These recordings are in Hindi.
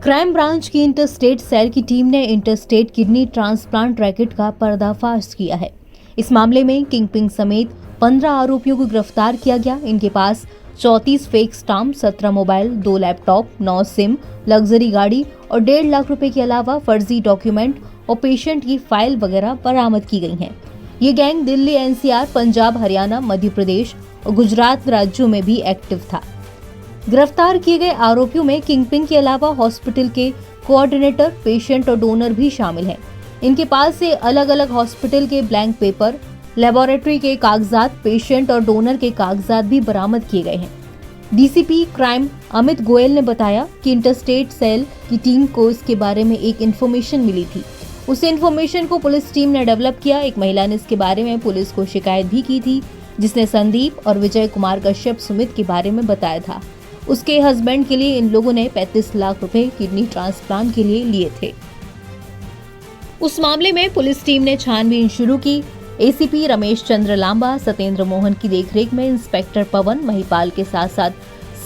क्राइम ब्रांच की इंटरस्टेट सेल की टीम ने इंटरस्टेट किडनी ट्रांसप्लांट रैकेट का पर्दाफाश किया है। इस मामले में किंगपिन समेत 15 आरोपियों को गिरफ्तार किया गया। इनके पास 34 fake stamp, 17 mobile, 2 laptop, 9 SIM, luxury गाड़ी और 1.5 लाख रुपए के अलावा फर्जी डॉक्यूमेंट और पेशेंट की फाइल वगैरह बरामद की गई हैं। ये गैंग दिल्ली, एनसीआर, पंजाब, हरियाणा, मध्य प्रदेश और गुजरात राज्यों में भी एक्टिव था। गिरफ्तार किए गए आरोपियों में किंगपिन के अलावा हॉस्पिटल के कोऑर्डिनेटर, पेशेंट और डोनर भी शामिल हैं। इनके पास से अलग अलग हॉस्पिटल के ब्लैंक पेपर, लेबोरेटरी के कागजात, पेशेंट और डोनर के कागजात भी बरामद किए गए हैं। डीसीपी क्राइम अमित गोयल ने बताया कि इंटरस्टेट सेल की टीम को इसके बारे में एक इन्फॉर्मेशन मिली थी। उस इन्फॉर्मेशन को पुलिस टीम ने डेवलप किया। एक महिला ने इसके बारे में पुलिस को शिकायत भी की थी, जिसने संदीप और विजय कुमार कश्यप सुमित के बारे में बताया था। उसके हस्बैंड के लिए इन लोगों ने 35 लाख रुपए किडनी ट्रांसप्लांट के लिए लिए थे। उस मामले में पुलिस टीम ने छानबीन शुरू की। एसीपी रमेश चंद्र लांबा, सत्येंद्र मोहन की देखरेख में इंस्पेक्टर पवन महिपाल के साथ साथ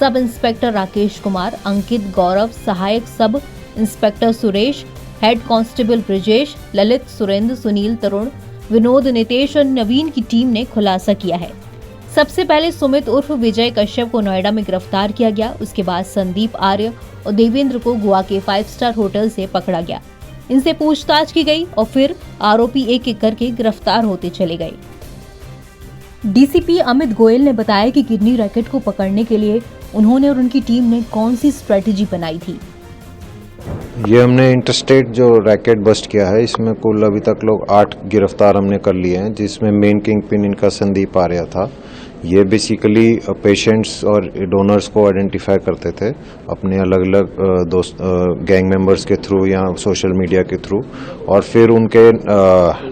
सब इंस्पेक्टर राकेश कुमार, अंकित, गौरव, सहायक sub inspector Suresh, head constable Brijesh, Lalit, Surendra, Sunil, Tarun, Vinod, Nitesh और नवीन की टीम ने खुलासा किया है। सबसे पहले सुमित उर्फ विजय कश्यप को नोएडा में गिरफ्तार किया गया। उसके बाद संदीप आर्य और देवेंद्र को गोवा के 5 स्टार होटल से पकड़ा गया। इनसे पूछताछ की गई और फिर आरोपी एक एक करके गिरफ्तार होते चले गए। डीसीपी अमित गोयल ने बताया कि किडनी रैकेट को पकड़ने के लिए उन्होंने और उनकी टीम ने कौन सी स्ट्रेटेजी बनाई थी। ये हमने इंटरस्टेट जो रैकेट बस्ट किया है, इसमें कुल अभी तक लोग 8 गिरफ्तार हमने कर लिए हैं, जिसमें मेन किंग पिन इनका संदीप आर्या था। ये बेसिकली पेशेंट्स और डोनर्स को आइडेंटिफाई करते थे अपने अलग अलग दोस्त गैंग मेंबर्स के थ्रू या सोशल मीडिया के थ्रू, और फिर उनके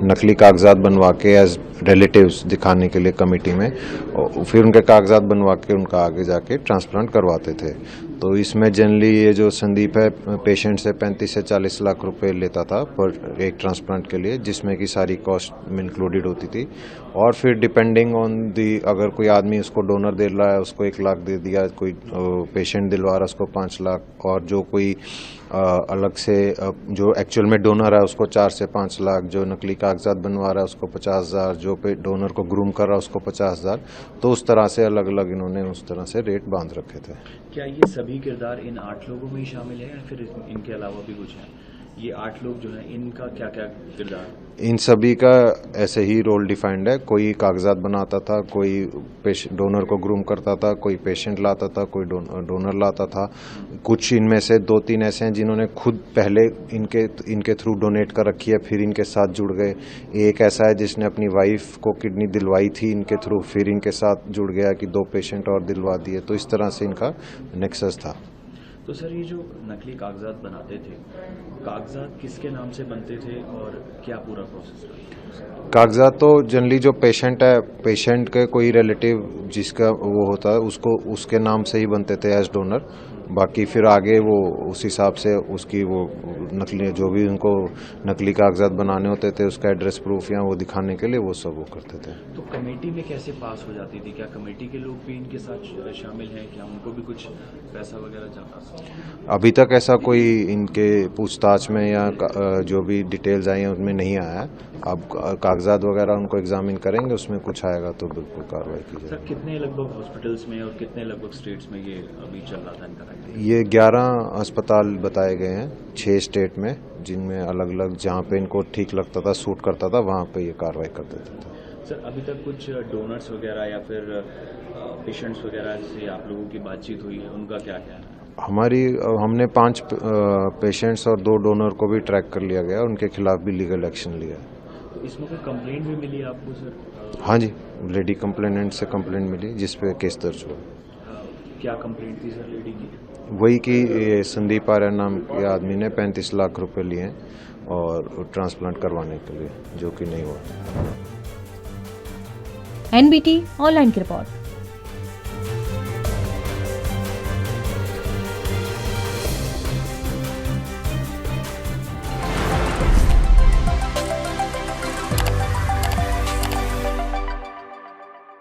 नकली कागजात बनवा के एज रिलेटिव्स दिखाने के लिए कमेटी में, और फिर उनके कागजात बनवा के उनका आगे जाके ट्रांसप्लांट करवाते थे। तो इसमें जनरली ये जो संदीप है पेशेंट से 35 से 40 लाख रुपए लेता था पर एक ट्रांसप्लांट के लिए, जिसमें की सारी कॉस्ट में इंक्लूडेड होती थी। और फिर डिपेंडिंग ऑन दी, अगर कोई आदमी उसको डोनर दे रहा है उसको 1 लाख दे दिया, कोई पेशेंट दिलवा रहा है उसको 5 लाख, और जो कोई अलग से जो एक्चुअल में डोनर है उसको 4 से 5 लाख, जो नकली कागजात बनवा रहा है उसको 50,000, जो पे डोनर को ग्रूम कर रहा है उसको 50,000। तो उस तरह से अलग अलग इन्होंने उस तरह से रेट बांध रखे थे। क्या ये सभी किरदार इन 8 लोगों में ही शामिल है या फिर इनके अलावा भी कुछ है? ये 8 लोग जो हैं इनका क्या क्या किरदार? इन सभी का ऐसे ही रोल डिफाइंड है। कोई कागजात बनाता था, कोई डोनर को ग्रूम करता था, कोई पेशेंट लाता था, कोई डोनर लाता था। कुछ इनमें से 2-3 ऐसे हैं जिन्होंने खुद पहले इनके थ्रू डोनेट कर रखी है, फिर इनके साथ जुड़ गए। एक ऐसा है जिसने अपनी वाइफ को किडनी दिलवाई थी इनके थ्रू, फिर इनके साथ जुड़ गया कि 2 पेशेंट और दिलवा दिए। तो इस तरह से इनका नेक्सस था। तो सर, ये जो नकली कागजात बनाते थे, कागजात किसके नाम से बनते थे और क्या पूरा प्रोसेस था? कागजात तो जनरली जो पेशेंट है, पेशेंट के कोई रिलेटिव जिसका वो होता है उसके नाम से ही बनते थे एज डोनर। बाकी फिर आगे वो उस हिसाब से उसकी वो नकली जो भी उनको नकली कागजात बनाने होते थे उसका एड्रेस प्रूफ या वो दिखाने के लिए वो सब वो करते थे। तो कमेटी में कैसे पास हो जाती थी? क्या कमेटी के लोग भी इनके साथ शामिल हैं? क्या उनको भी कुछ पैसा वगैरह जाता था? अभी तक ऐसा कोई इनके पूछताछ में या जो भी डिटेल्स आई हैं उनमें नहीं आया है। अब कागजात वगैरह उनको एग्जामिन करेंगे, उसमें कुछ आएगा तो बिल्कुल कार्रवाई की जाएगी। सर, कितने लगभग हॉस्पिटल्स में और कितने लगभग स्टेट्स में ये अभी चल रहा था इनका? ये 11 अस्पताल बताए गए हैं 6 स्टेट में, जिनमें अलग अलग जहाँ पे इनको ठीक लगता था, सूट करता था, वहाँ पे ये कार्रवाई कर देते थे। सर, अभी तक कुछ डोनर्स वगैरह या फिर पेशेंट्स वगैरह से आप लोगों की बातचीत हुई है, उनका क्या क्या है? हमने 5 पेशेंट्स और 2 डोनर को भी ट्रैक कर लिया गया, उनके खिलाफ भी लीगल एक्शन लिया है। तो इसमें कोई कंप्लेंट भी मिली आपको सर? हाँ जी, लेडी कंप्लेनेंट से कंप्लेंट मिली जिसपे केस दर्ज हुआ। क्या कंप्लेंट थी सर लेडी की? वही कि संदीप आर्य नाम के आदमी ने 35 लाख रुपए लिए हैं और ट्रांसप्लांट करवाने के लिए, जो कि नहीं हुआ। एनबीटी ऑनलाइन की रिपोर्ट।